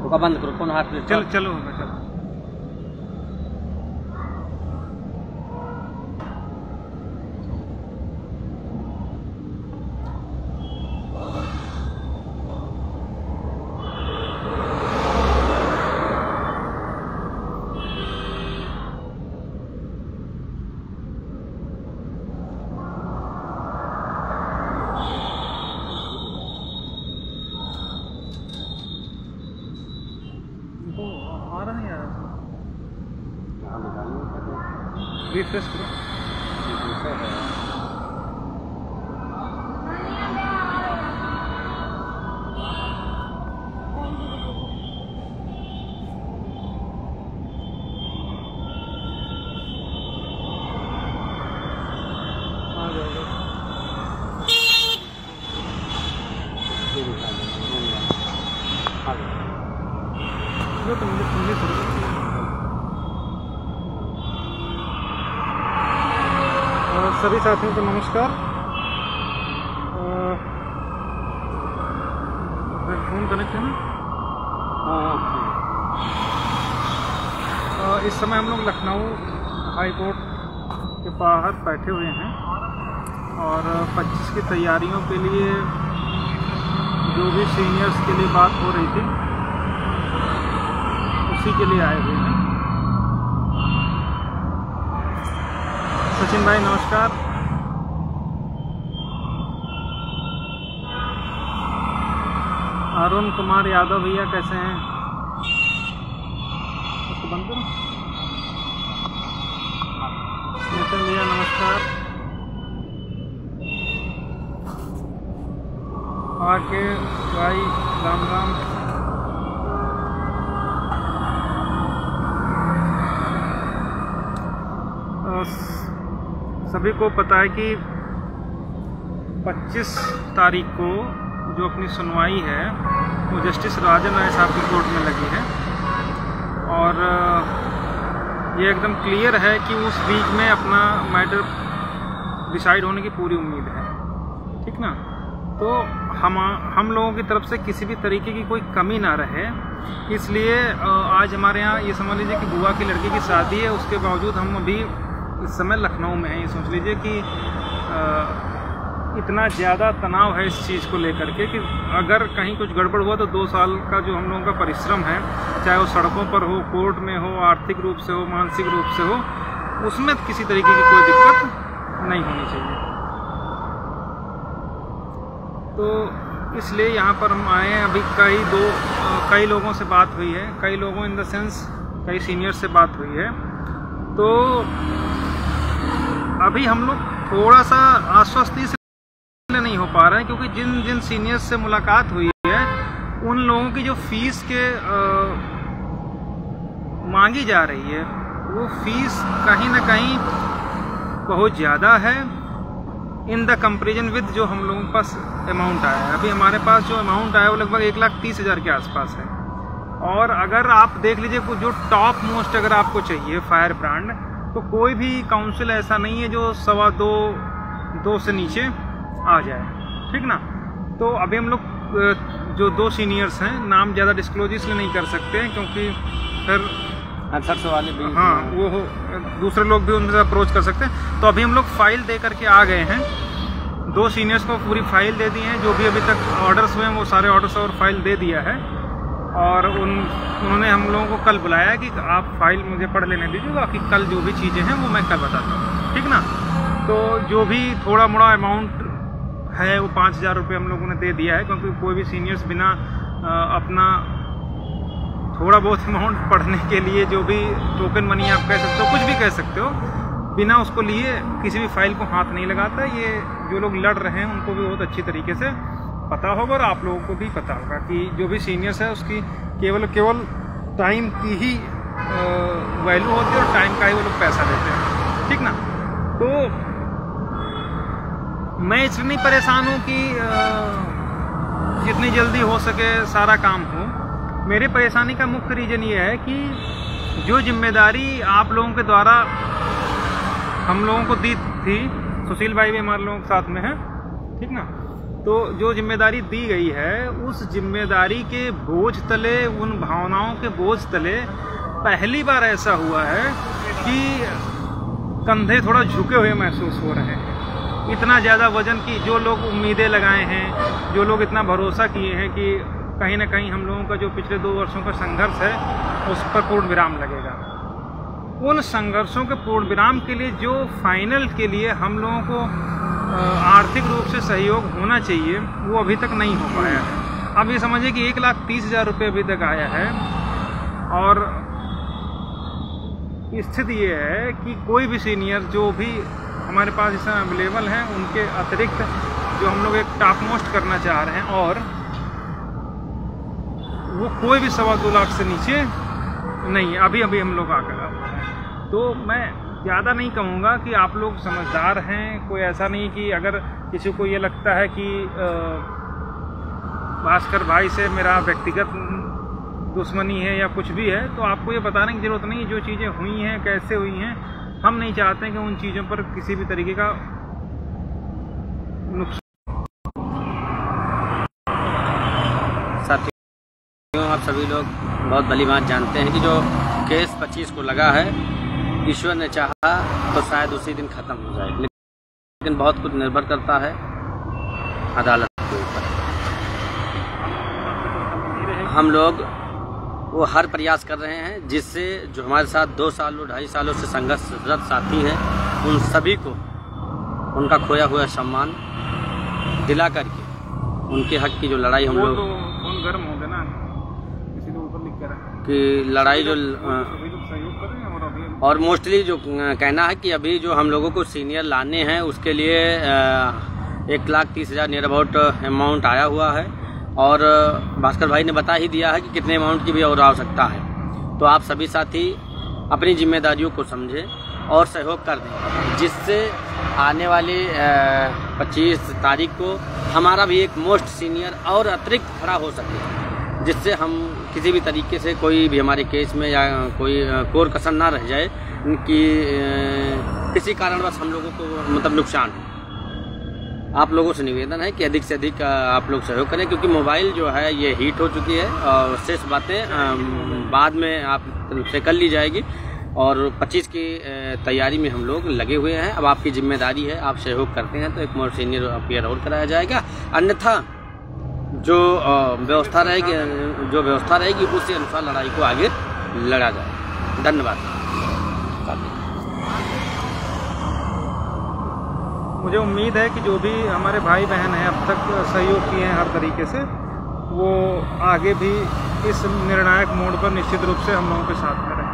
तो बंद करो कौन हाथ में चलो चलो चलो। रिफ्रेश करो। सभी साथियों को नमस्कार। फोन कनेक्ट है ना? इस समय हम लोग लखनऊ हाई कोर्ट के बाहर बैठे हुए हैं और 25 की तैयारियों के लिए जो भी सीनियर्स के लिए बात हो रही थी उसी के लिए आए हुए हैं। सचिन भाई नमस्कार। अरुण कुमार यादव भैया कैसे हैं? उसको बंद करो। नितिन भैया नमस्कार। आके भाई राम राम। सभी को पता है कि 25 तारीख को जो अपनी सुनवाई है वो जस्टिस राजन राय साहब की कोर्ट में लगी है और ये एकदम क्लियर है कि उस वीक में अपना मैटर डिसाइड होने की पूरी उम्मीद है। ठीक ना? तो हम लोगों की तरफ से किसी भी तरीके की कोई कमी ना रहे, इसलिए आज हमारे यहाँ ये समझ लीजिए कि बुआ की लड़की की शादी है, उसके बावजूद हम अभी इस समय लखनऊ में है। ये सोच लीजिए कि इतना ज़्यादा तनाव है इस चीज़ को लेकर के कि अगर कहीं कुछ गड़बड़ हुआ तो 2 साल का जो हम लोगों का परिश्रम है, चाहे वो सड़कों पर हो, कोर्ट में हो, आर्थिक रूप से हो, मानसिक रूप से हो, उसमें किसी तरीके की कोई दिक्कत नहीं होनी चाहिए। तो इसलिए यहाँ पर हम आए हैं। अभी कई लोगों से बात हुई है, कई लोगों इन द सेंस कई सीनियर से बात हुई है। तो अभी हम लोग थोड़ा सा आश्वस्त इसलिए नहीं हो पा रहे हैं क्योंकि जिन सीनियर्स से मुलाकात हुई है उन लोगों की जो फीस के मांगी जा रही है वो फीस कहीं ना कहीं बहुत ज़्यादा है इन द कंपेरिजन विद जो हम लोगों के पास अमाउंट आया है। अभी हमारे पास जो अमाउंट आया है वो लगभग 1,30,000 के आसपास है। और अगर आप देख लीजिए जो टॉप मोस्ट अगर आपको चाहिए फायर ब्रांड, तो कोई भी काउंसिल ऐसा नहीं है जो 2.25 से नीचे आ जाए। ठीक ना? तो अभी हम लोग जो 2 सीनियर्स हैं, नाम ज़्यादा डिस्क्लोज इसलिए नहीं कर सकते हैं क्योंकि फिर अनसर्स वाले भी वो दूसरे लोग भी उनसे अप्रोच कर सकते हैं। तो अभी हम लोग फाइल दे करके आ गए हैं। 2 सीनियर्स को पूरी फाइल दे दी है, जो भी अभी तक ऑर्डर्स हुए हैं वो सारे ऑर्डर्स और फाइल दे दिया है। और उन्होंने हम लोगों को कल बुलाया है कि आप फाइल मुझे पढ़ लेने दीजिए, बाकी कल जो भी चीज़ें हैं वो मैं कल बताता हूँ। ठीक ना? तो जो भी थोड़ा मोड़ा अमाउंट है वो 5,000 रुपये हम लोगों ने दे दिया है क्योंकि कोई भी सीनियर्स बिना अपना थोड़ा बहुत अमाउंट पढ़ने के लिए जो भी टोकन मनी आप कह सकते हो, कुछ भी कह सकते हो, बिना उसको लिए किसी भी फाइल को हाथ नहीं लगाता। ये जो लोग लड़ रहे हैं उनको भी बहुत अच्छी तरीके से पता होगा और आप लोगों को भी पता होगा कि जो भी सीनियर्स है उसकी केवल टाइम की ही वैल्यू होती है और टाइम का ही वो लोग पैसा लेते हैं। ठीक ना? तो मैं इसलिए नहीं परेशान हूँ कि जितनी जल्दी हो सके सारा काम हो। मेरी परेशानी का मुख्य रीज़न ये है कि जो जिम्मेदारी आप लोगों के द्वारा हम लोगों को दी थी, सुशील भाई भी हमारे लोगों के साथ में है। ठीक ना? तो जो जिम्मेदारी दी गई है, उस जिम्मेदारी के बोझ तले, उन भावनाओं के बोझ तले पहली बार ऐसा हुआ है कि कंधे थोड़ा झुके हुए महसूस हो रहे हैं। इतना ज़्यादा वजन की जो लोग उम्मीदें लगाए हैं, जो लोग इतना भरोसा किए हैं कि कहीं ना कहीं हम लोगों का जो पिछले 2 वर्षों का संघर्ष है उस पर पूर्ण विराम लगेगा। उन संघर्षों के पूर्ण विराम के लिए जो फाइनल के लिए हम लोगों को आर्थिक रूप से सहयोग होना चाहिए, वो अभी तक नहीं हो पाया है। अब ये समझिए कि 1,30,000 रुपये अभी तक आया है, और स्थिति ये है कि कोई भी सीनियर जो भी हमारे पास इस समय अवेलेबल हैं, उनके अतिरिक्त जो हम लोग एक टॉप मोस्ट करना चाह रहे हैं, और वो कोई भी 2.25 लाख से नीचे नहीं, अभी हम लोग आकर। तो मैं ज़्यादा नहीं कहूँगा कि आप लोग समझदार हैं, कोई ऐसा नहीं कि अगर किसी को ये लगता है कि भास्कर भाई से मेरा व्यक्तिगत दुश्मनी है या कुछ भी है, तो आपको ये बताने की ज़रूरत नहीं। जो चीज़ें हुई हैं, कैसे हुई हैं, हम नहीं चाहते कि उन चीज़ों पर किसी भी तरीके का नुकसान। साथियों, आप सभी लोग बहुत भली बात जानते हैं कि जो केस 25 को लगा है, ईश्वर ने चाहा तो शायद उसी दिन ख़त्म हो जाए, लेकिन बहुत कुछ निर्भर करता है अदालत के ऊपर। हम लोग वो हर प्रयास कर रहे हैं जिससे जो हमारे साथ 2 सालों 2.5 सालों से संघर्षरत साथी हैं, उन सभी को उनका खोया हुआ सम्मान दिला करके उनके हक की जो लड़ाई हम लोग फोन गर्म हो गया ना, किसी ने ऊपर लिख कर कि लड़ाई जो और मोस्टली जो कहना है कि अभी जो हम लोगों को सीनियर लाने हैं उसके लिए 1,30,000 नियर अबाउट अमाउंट आया हुआ है, और भास्कर भाई ने बता ही दिया है कि कितने अमाउंट की भी और आवश्यकता है। तो आप सभी साथी अपनी जिम्मेदारियों को समझें और सहयोग कर दें, जिससे आने वाली 25 तारीख को हमारा भी एक मोस्ट सीनियर और अतिरिक्त खड़ा हो सके, जिससे हम किसी भी तरीके से कोई भी हमारे केस में या कोई कोर कसर ना रह जाए कि किसी कारणवश हम लोगों को मतलब नुकसान हो। आप लोगों से निवेदन है कि अधिक से अधिक आप लोग सहयोग करें, क्योंकि मोबाइल जो है ये हीट हो चुकी है, और शेष बातें बाद में आप से कर ली जाएगी। और 25 की तैयारी में हम लोग लगे हुए हैं। अब आपकी जिम्मेदारी है, आप सहयोग करते हैं तो एक मोर सीनियर अपियर और कराया जाएगा, अन्यथा जो व्यवस्था रहेगी उसी अनुसार लड़ाई को आगे लड़ा जाए। धन्यवाद। मुझे उम्मीद है कि जो भी हमारे भाई बहन हैं अब तक सहयोग किए हैं हर तरीके से, वो आगे भी इस निर्णायक मोड़ पर निश्चित रूप से हम लोगों के साथ में रहें।